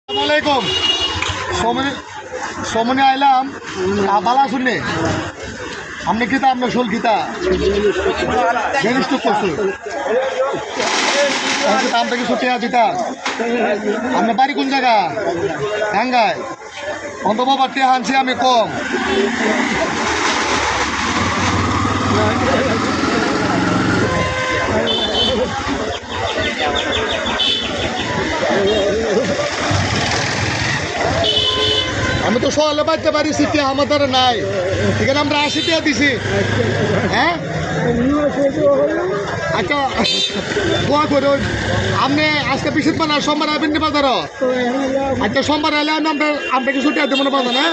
আসসালামাইকুম সমনে আইলাম বালা শুনে আপনি কিতা আপনার শোল কিতা জিনিস করছো দামটা কি ছুটি আছে তা আপনার বাড়ি কোন জায়গা টাঙ্গায় অন্ত বাবা টিয়া আনছি আমি কম আমি তো সকালে বাড়তে পারি সিটি আমার দ্বারা নাই এখানে আমরা 80 টাকা দিছি হ্যাঁ আচ্ছা দোয়া করুন আপনি আজকে বিশেষ বানা সোমবার আবেন নি বাজার আচ্ছা সোমবার এলে আমরা আপনাকে ছুটি আছে মনে পাবো না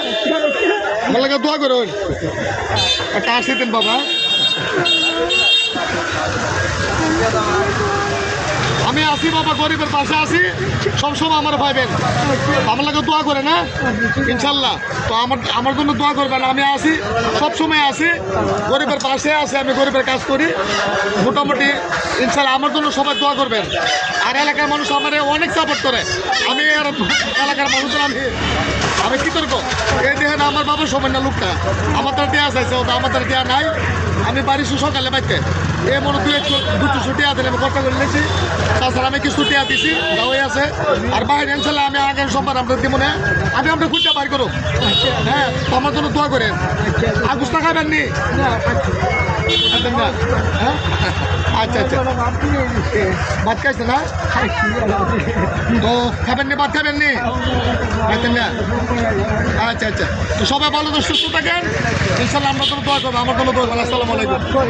আমার লাগে দোয়া করুন একটা 80 দিন বাবা আমি আসি বাবা গরিবের পাশে আসি সবসময় আমার ভাইবেন আমার লাগে দোয়া করে না ইনশাল্লাহ তো আমার জন্য দোয়া করবেন আমি আসি সবসময় আসি গরিবের পাশে আসি আমি গরিবের কাজ করি মোটামুটি ইনশাল্লাহ আমার জন্য সবাই দোয়া করবেন আর এলাকার মানুষ আমার অনেক সাপোর্ট করে আমি এলাকার মানুষের আমি কী করবো এই দেখেন আমার বাবা সময় না লোকটা আমার তার দেওয়া চাইছে ওটা আমার তার দেওয়া নাই আমি বাড়ি সকালে বাইতে এ মনে দুটো ছুটি আছে আমি কষ্ট করে নিয়েছি তাছাড়া আমি কিছু ছুটি দিছি যাওয়াই আছে আর বাইরে ইনশাল্লাহ আমি আগামী সোমবার আপনার দিব না আমি আপনার খুঁজতে পার করো হ্যাঁ তো আমার জন্য দোয়া করেন আর গুস্তা খাবেন নি হ্যাঁ আচ্ছা আচ্ছা ভাত খাইছে না তো খাবেন নি ভাত খাবেন নি খাইতেন না আচ্ছা আচ্ছা তো সবাই ভালো তো সুস্থ থাকেন ইনশাল্লাহ আমরা জন্য দোয়া করবো আমার জন্য দোয়া করবো আসসালামু আলাইকুম